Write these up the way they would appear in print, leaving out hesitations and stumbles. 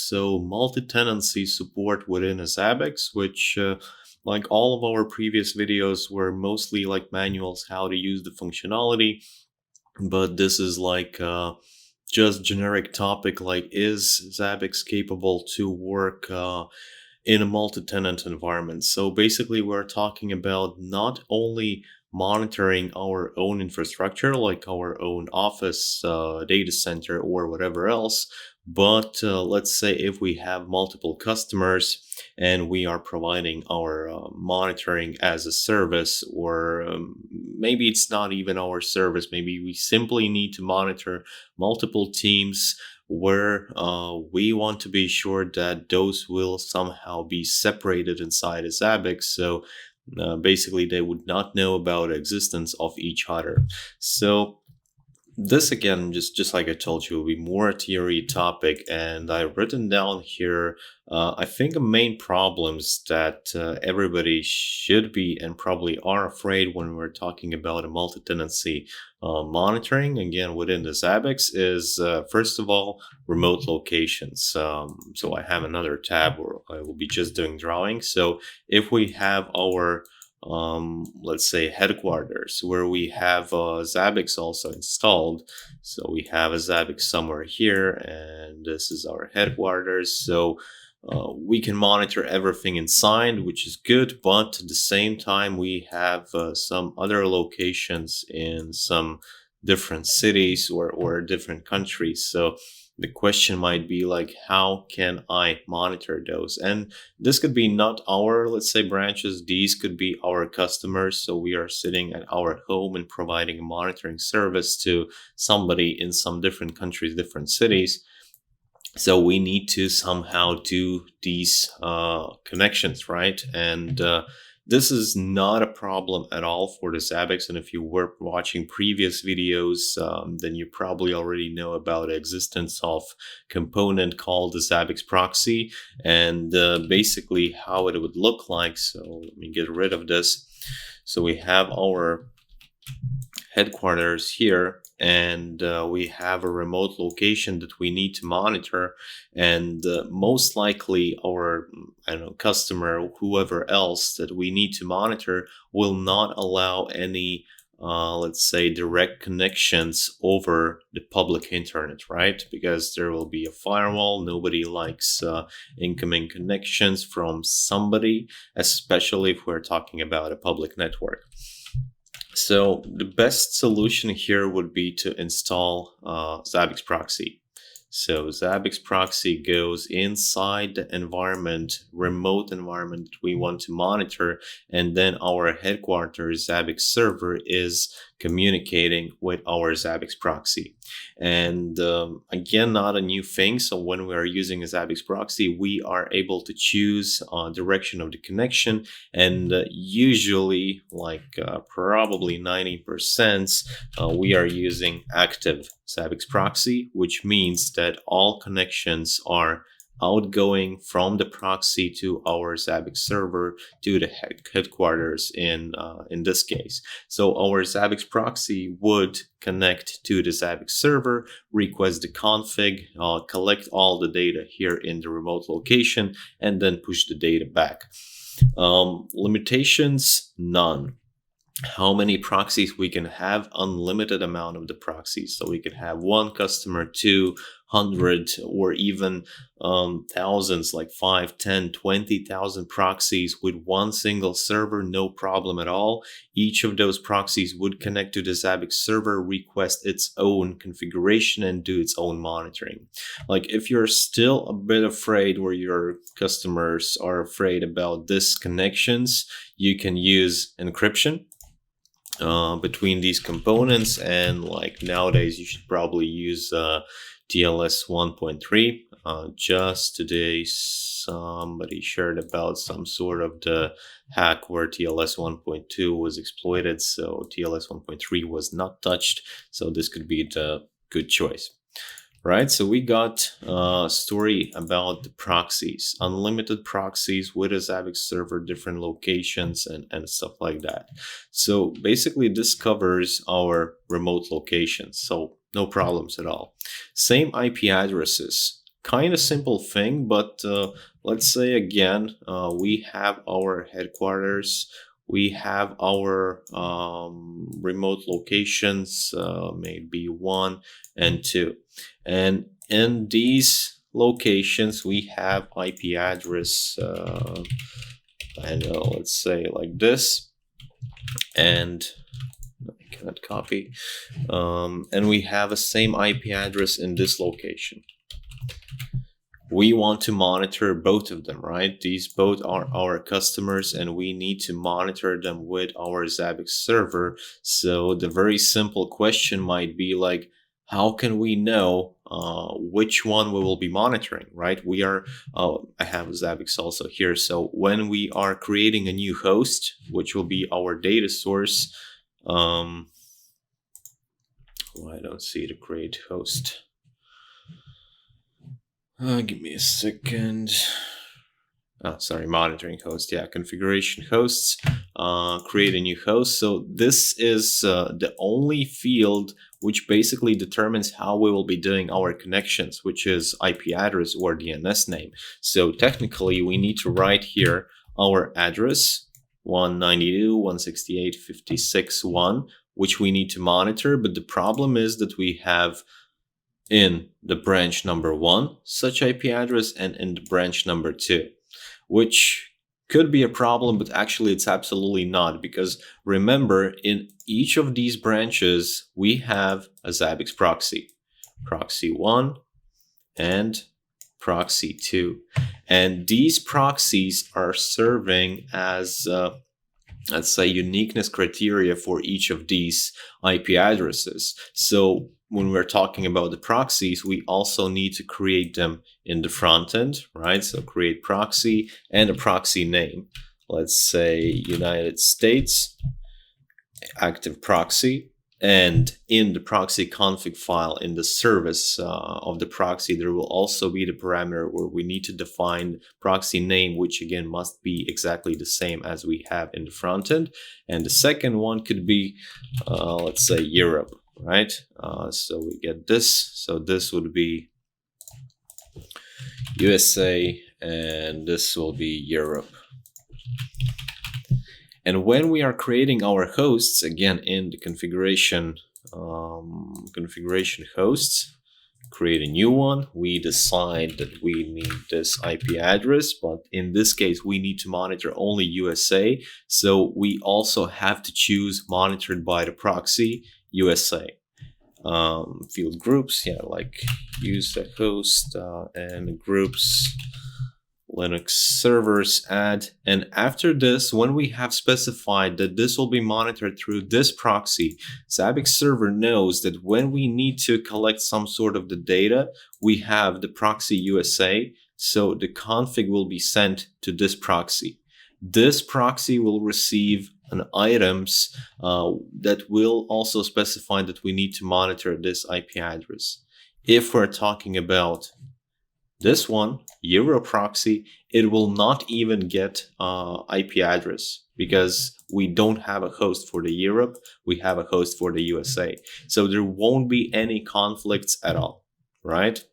So multi-tenancy support within a Zabbix, which like all of our previous videos were mostly like manuals how to use the functionality, but this is like just generic topic like is Zabbix capable to work in a multi-tenant environment. So basically we're talking about not only monitoring our own infrastructure like our own office, data center or whatever else, but let's say if we have multiple customers and we are providing our monitoring as a service, or maybe it's not even our service, maybe we simply need to monitor multiple teams where we want to be sure that those will somehow be separated inside a Zabbix. So basically they would not know about the existence of each other. So this again, just like I told you, will be more a theory topic, and I've written down here, I think the main problems that everybody should be and probably are afraid when we're talking about a multi-tenancy monitoring, again, within the Zabbix is, first of all, remote locations. So I have another tab where I will be just doing drawing. So if we have our let's say headquarters where we have Zabbix also installed. So we have a Zabbix somewhere here, and this is our headquarters. So we can monitor everything inside, which is good, but at the same time we have some other locations in some different cities or different countries. So the question might be like, how can I monitor those? And this could be not our, let's say, branches. These could be our customers. So we are sitting at our home and providing a monitoring service to somebody in some different countries, different cities. So we need to somehow do these connections, right? And this is not a problem at all for the Zabbix. And if you were watching previous videos, then you probably already know about the existence of component called the Zabbix proxy, and basically how it would look like. So let me get rid of this. So we have our headquarters here, and we have a remote location that we need to monitor, and most likely our customer, whoever else that we need to monitor, will not allow any let's say direct connections over the public internet, right? Because there will be a firewall. Nobody likes incoming connections from somebody, especially if we're talking about a public network. So the best solution here would be to install Zabbix proxy. So Zabbix proxy goes inside the environment, remote environment that we want to monitor, and then our headquarters Zabbix server is communicating with our Zabbix proxy. And again, not a new thing. So when we are using a Zabbix proxy, we are able to choose direction of the connection, and usually, like probably 90%, we are using active Zabbix proxy, which means that all connections are outgoing from the proxy to our Zabbix server to the headquarters in this case. So our Zabbix proxy would connect to the Zabbix server, request the config, collect all the data here in the remote location, and then push the data back. Limitations, none. How many proxies we can have? Unlimited amount of the proxies. So we can have one customer, 200, or even thousands, like 5, 10, 20,000 proxies with one single server, no problem at all. Each of those proxies would connect to the Zabbix server, request its own configuration, and do its own monitoring. Like if you're still a bit afraid, or your customers are afraid about disconnections, you can use encryption between these components, and like nowadays you should probably use TLS 1.3. Just today somebody shared about some sort of the hack where TLS 1.2 was exploited, so TLS 1.3 was not touched, so this could be the good choice. Right, so we got a story about the proxies, unlimited proxies with a Zabbix server, different locations, and stuff like that. So basically this covers our remote locations, so no problems at all. Same IP addresses kind of simple thing, but let's say again, we have our headquarters, we have our remote locations, maybe 1 and 2. And in these locations, we have IP address, I know, let's say like this, and I cannot copy. And we have the same IP address in this location. We want to monitor both of them, right? These both are our customers and we need to monitor them with our Zabbix server. So the very simple question might be like, how can we know which one we will be monitoring, right? We are, I have Zabbix also here. So when we are creating a new host, which will be our data source, I don't see the create host. Give me a second. Oh, sorry, monitoring host. Yeah, configuration hosts. Create a new host. So this is the only field which basically determines how we will be doing our connections, which is IP address or DNS name. So technically, we need to write here our address 192.168.56.1, which we need to monitor. But the problem is that we have in the branch number 1 such IP address and in the branch number 2, which could be a problem, but actually it's absolutely not, because remember, in each of these branches we have a Zabbix proxy, proxy 1 and proxy 2, and these proxies are serving as let's say uniqueness criteria for each of these IP addresses. So when we're talking about the proxies, we also need to create them in the front end, right? So create proxy and a proxy name. Let's say United States active proxy. And in the proxy config file in the service of the proxy, there will also be the parameter where we need to define proxy name, which again must be exactly the same as we have in the front end. And the second one could be, let's say, Europe, right? So we get this. So this would be USA, and this will be Europe. And when we are creating our hosts, again in the configuration hosts, create a new one, we decide that we need this IP address, but in this case we need to monitor only USA, so we also have to choose monitored by the proxy USA. Field groups, yeah, like use the host and groups Linux servers add, and after this, when we have specified that this will be monitored through this proxy, Zabbix server knows that when we need to collect some sort of the data, we have the proxy USA, so the config will be sent to this proxy. This proxy will receive an items that will also specify that we need to monitor this IP address. If we're talking about this one, Euro proxy, it will not even get IP address because we don't have a host for the Europe, we have a host for the USA. So there won't be any conflicts at all, right?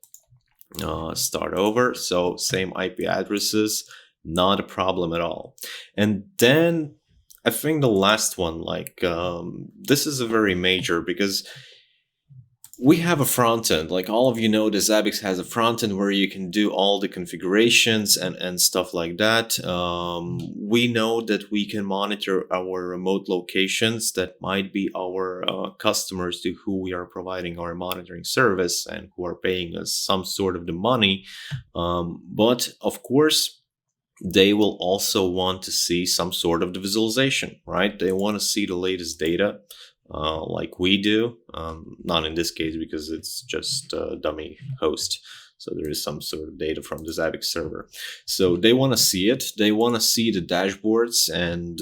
Start over, so same IP addresses, not a problem at all. And then I think the last one, like this is a very major, because we have a front end. Like all of you know, the Zabbix has a front end where you can do all the configurations and stuff like that. We know that we can monitor our remote locations that might be our customers to who we are providing our monitoring service and who are paying us some sort of the money. But of course, they will also want to see some sort of the visualization, right? They want to see the latest data. Like we do, not in this case because it's just a dummy host. So there is some sort of data from the Zabbix server. So they want to see it. They want to see the dashboards and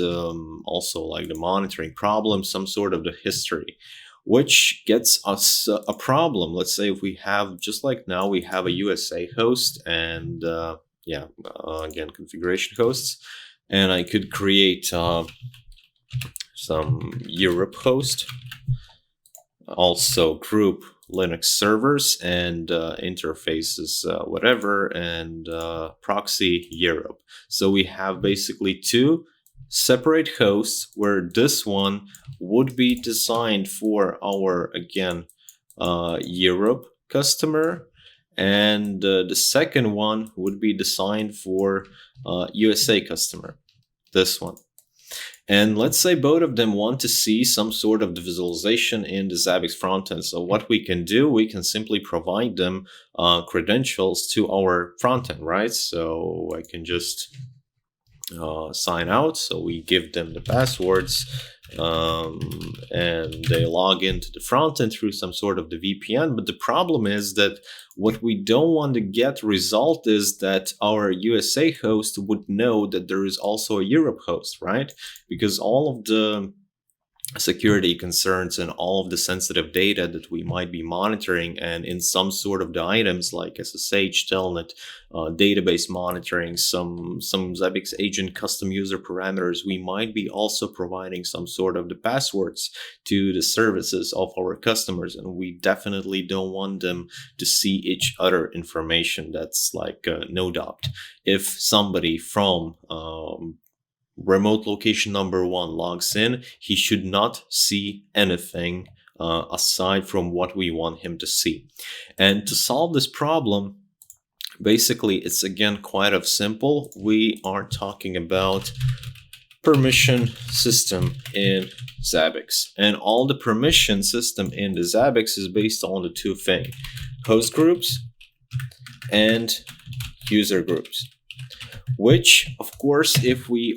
also like the monitoring problems, some sort of the history, which gets us a problem. Let's say if we have, just like now, we have a USA host and again, configuration hosts, and I could create some Europe host, also group Linux servers and interfaces, whatever, and proxy Europe. So we have basically two separate hosts where this one would be designed for our, again, Europe customer, and the second one would be designed for USA customer, this one. And let's say both of them want to see some sort of the visualization in the Zabbix frontend. So what we can do, we can simply provide them credentials to our frontend, right? So I can just sign out. So we give them the passwords, and they log into the frontend through some sort of the VPN. But the problem is that what we don't want to get result is that our USA host would know that there is also a Europe host, right? Because all of the security concerns and all of the sensitive data that we might be monitoring, and in some sort of the items like SSH, Telnet, database monitoring, some Zabbix agent custom user parameters, we might be also providing some sort of the passwords to the services of our customers, and we definitely don't want them to see each other information. That's like no doubt. If somebody from remote location number 1 logs in, he should not see anything aside from what we want him to see. And to solve this problem, basically it's again quite of simple. We are talking about permission system in Zabbix, and all the permission system in the Zabbix is based on the two things: host groups and user groups. Which, of course, if we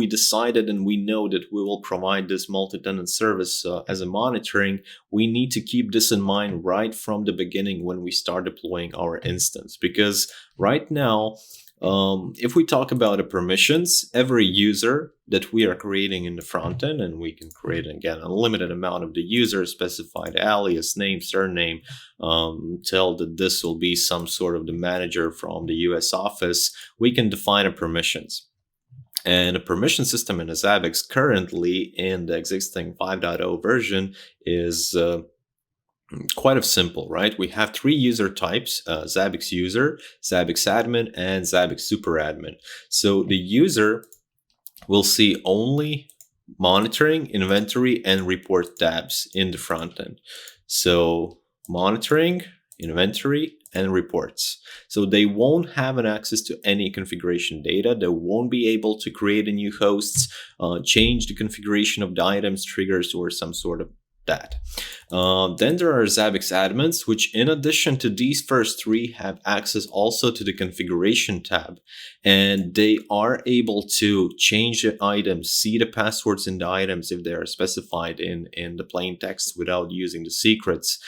decided and we know that we will provide this multi-tenant service as a monitoring, we need to keep this in mind right from the beginning when we start deploying our instance. Because right now, if we talk about the permissions, every user that we are creating in the front end, and we can create, again, an unlimited amount of the user, specified alias, name, surname, tell that this will be some sort of the manager from the US office, we can define a permissions. And a permission system in a Zabbix currently in the existing 5.0 version is quite of simple, right? We have 3 user types: Zabbix user, Zabbix admin, and Zabbix super admin. So the user will see only monitoring, inventory, and report tabs in the front end. So monitoring, inventory, and reports. So they won't have an access to any configuration data. They won't be able to create a new hosts, change the configuration of the items, triggers, or some sort of that. Then there are Zabbix admins, which in addition to these first 3 have access also to the configuration tab, and they are able to change the items, see the passwords in the items if they are specified in the plain text without using the secrets,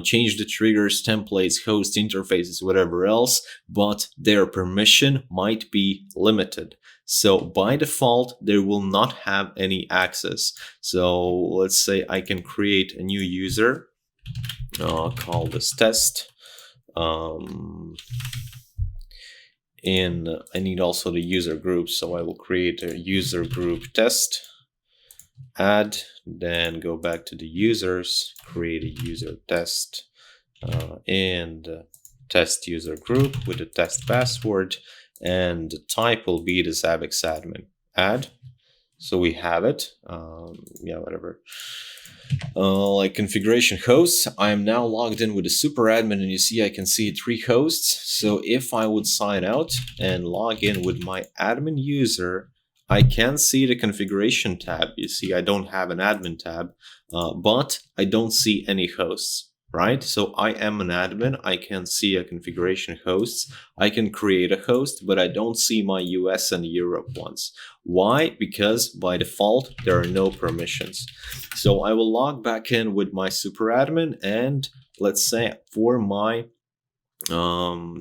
change the triggers, templates, host interfaces, whatever else, but their permission might be limited. So by default, they will not have any access. So let's say I can create a new user, call this test. And I need also the user group. So I will create a user group test, add, then go back to the users, create a user test, and test user group with a test password. And the type will be the Zabbix admin. Add. So we have it. Whatever. Like configuration hosts. I am now logged in with the super admin, and you see I can see 3 hosts. So if I would sign out and log in with my admin user, I can see the configuration tab. You see I don't have an admin tab, but I don't see any hosts. Right? So I am an admin, I can see a configuration hosts, I can create a host, but I don't see my US and Europe ones. Why? Because by default, there are no permissions. So I will log back in with my super admin, and let's say for my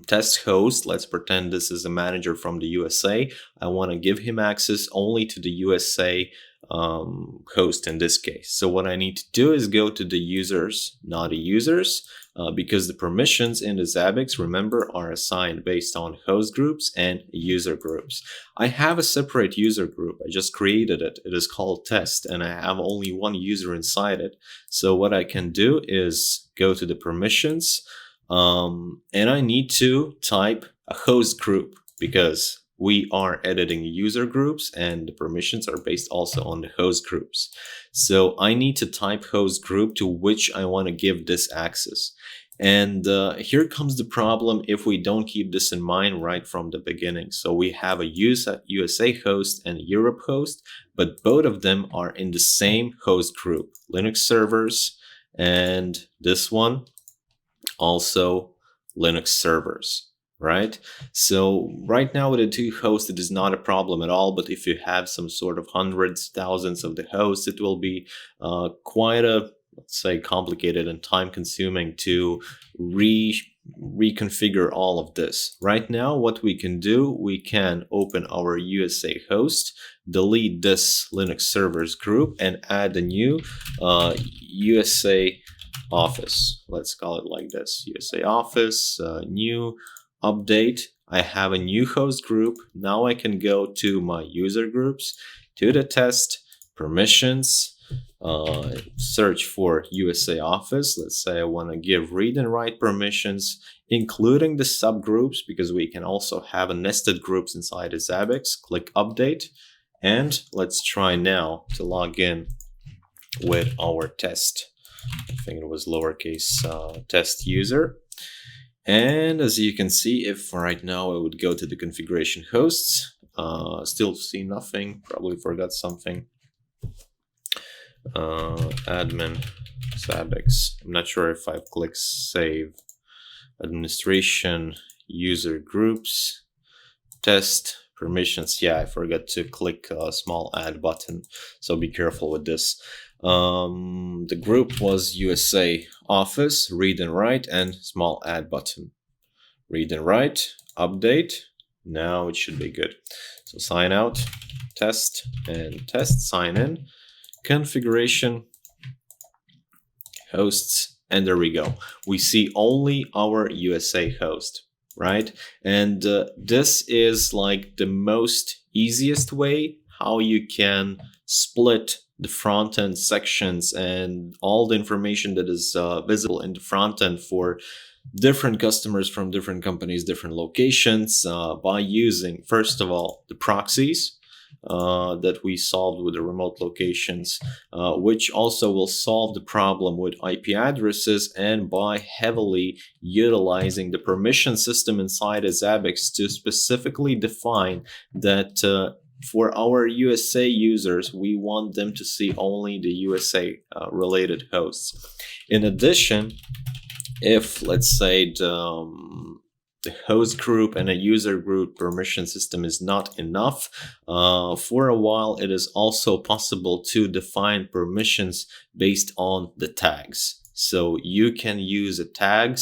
test host, let's pretend this is a manager from the USA. I want to give him access only to the USA host in this case. So what I need to do is go to the users, not the users, because the permissions in the Zabbix, remember, are assigned based on host groups and user groups. I have a separate user group. I just created it. It is called test, and I have only one user inside it. So what I can do is go to the permissions, and I need to type a host group because we are editing user groups and the permissions are based also on the host groups. So I need to type host group to which I want to give this access. And here comes the problem if we don't keep this in mind right from the beginning. So we have a USA host and a Europe host, but both of them are in the same host group, Linux servers, and this one also Linux servers. Right? So right now with the two hosts, it is not a problem at all. But if you have some sort of hundreds, thousands of the hosts, it will be quite a, let's say, complicated and time consuming to reconfigure all of this. Right now, what we can do, we can open our USA host, delete this Linux servers group, and add a new USA office. Let's call it like this, USA office, new update. I have a new host group. Now I can go to my user groups, to the test, permissions, search for USA office. Let's say I want to give read and write permissions, including the subgroups, because we can also have a nested groups inside the Zabbix. Click update, and let's try now to log in with our test. I think it was lowercase test user. And as you can see, if right now I would go to the configuration hosts, still see nothing, probably forgot something. Admin Zabbix. I'm not sure if I've clicked save. Administration, user groups, test, permissions. Yeah, I forgot to click a small add button, so be careful with this. The group was USA office, read and write, and small add button. Read and write, update. Now it should be good. So sign out, test, and test, sign in, configuration, hosts, and there we go. We see only our USA host, right? And this is like the most easiest way how you can split the front-end sections and all the information that is visible in the front-end for different customers from different companies, different locations, by using, first of all, the proxies that we solved with the remote locations, which also will solve the problem with IP addresses, and by heavily utilizing the permission system inside a Zabbix to specifically define that for our USA users, we want them to see only the USA related hosts. In addition, if let's say the host group and a user group permission system is not enough, for a while it is also possible to define permissions based on the tags. So you can use a tag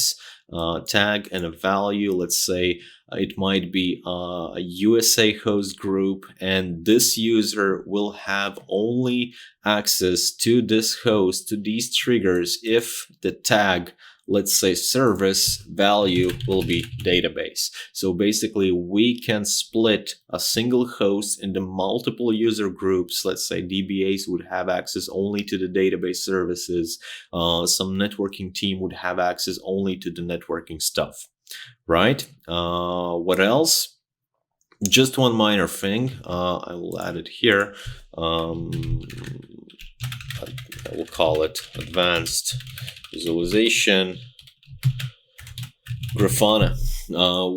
and a value. Let's say it might be a USA host group, and this user will have only access to this host, to these triggers, if the tag, let's say service value, will be database. So basically we can split a single host into multiple user groups. Let's say DBAs would have access only to the database services. Some networking team would have access only to the networking stuff, right? What else? Just one minor thing. I will add it here. I will call it advanced visualization Grafana,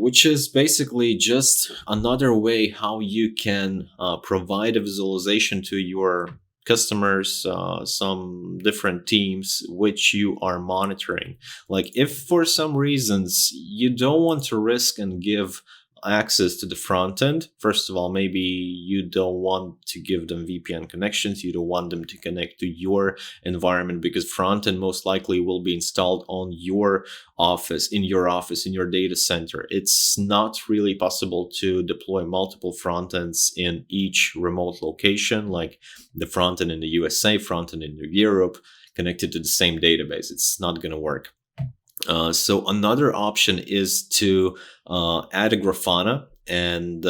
which is basically just another way how you can provide a visualization to your customers, some different teams which you are monitoring. Like if for some reasons you don't want to risk and give access to the front end, first of all, maybe you don't want to give them VPN connections, you don't want them to connect to your environment, because front end most likely will be installed on your office, in your data center. It's not really possible to deploy multiple front ends in each remote location, like the front end in the USA, front end in Europe, connected to the same database. It's not going to work. So another option is to add a Grafana, and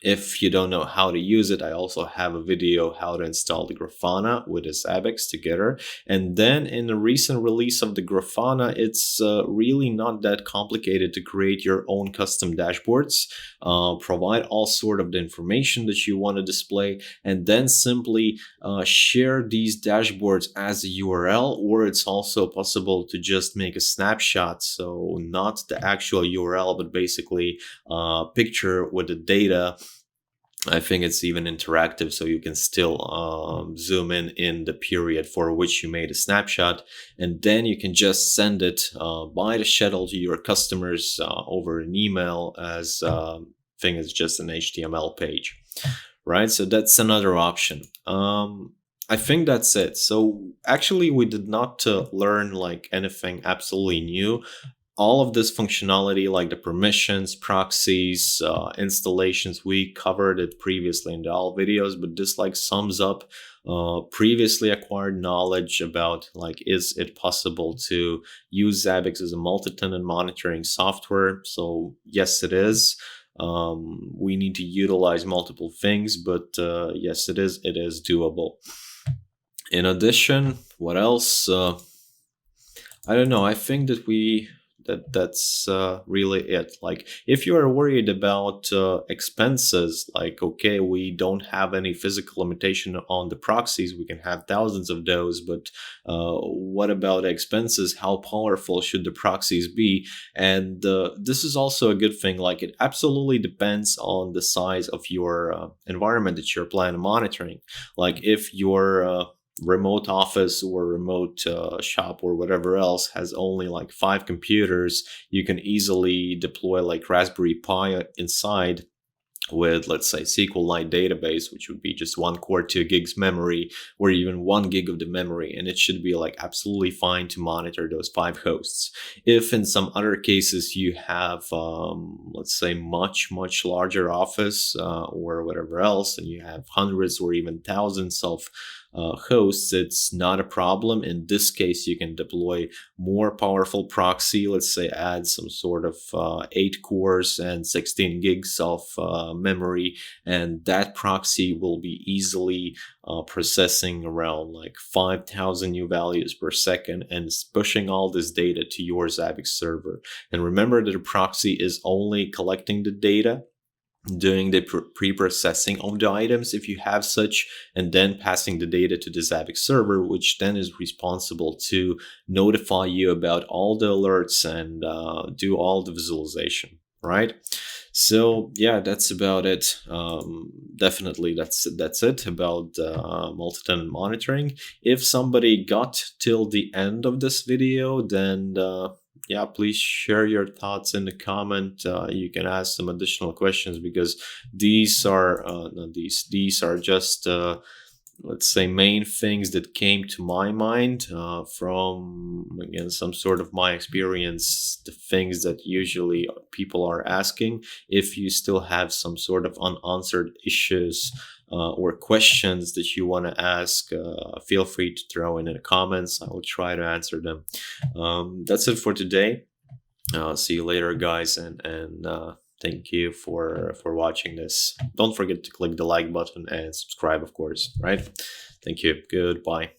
if you don't know how to use it, I also have a video how to install the Grafana with the Zabbix together. And then in the recent release of the Grafana, it's really not that complicated to create your own custom dashboards, provide all sort of the information that you want to display, and then simply share these dashboards as a URL, or it's also possible to just make a snapshot. So not the actual URL, but basically a picture with the data. I think it's even interactive, so you can still zoom in the period for which you made a snapshot, and then you can just send it by the shuttle to your customers over an email as thing is just an HTML page, right? So that's another option. I think that's it. So actually, we did not learn like anything absolutely new. All of this functionality, like the permissions, proxies, installations, we covered it previously in all videos, but this like sums up previously acquired knowledge about like, is it possible to use Zabbix as a multi-tenant monitoring software? So yes, it is. We need to utilize multiple things, but yes, it is doable. In addition, what else? I don't know. I think that that's really it. Like, if you are worried about expenses, like, okay, we don't have any physical limitation on the proxies, we can have thousands of those, but what about expenses? How powerful should the proxies be? And this is also a good thing. Like, it absolutely depends on the size of your environment that you're planning on monitoring. Like, if your remote office or remote shop or whatever else has only like 5 computers, you can easily deploy like Raspberry Pi inside with, let's say, SQLite database, which would be just 1 core, 2 gigs memory, or even 1 gig of the memory, and it should be like absolutely fine to monitor those 5 hosts. If in some other cases you have let's say much larger office or whatever else, and you have hundreds or even thousands of hosts, it's not a problem. In this case, you can deploy more powerful proxy. Let's say add some sort of 8 cores and 16 gigs of memory, and that proxy will be easily processing around like 5,000 new values per second and pushing all this data to your Zabbix server. And remember that a proxy is only collecting the data, doing the pre-processing of the items if you have such, and then passing the data to the Zabbix server, which then is responsible to notify you about all the alerts and do all the visualization, right? So yeah, that's about it. Definitely that's it about multi-tenant monitoring. If somebody got till the end of this video, then yeah, please share your thoughts in the comment. You can ask some additional questions, because these are these are just let's say main things that came to my mind from, again, some sort of my experience, the things that usually people are asking. If you still have some sort of unanswered issues or questions that you want to ask, feel free to throw in the comments. I will try to answer them. That's it for today. See you later, guys, and thank you for watching this. Don't forget to click the like button and subscribe, of course, right? Thank you. Goodbye.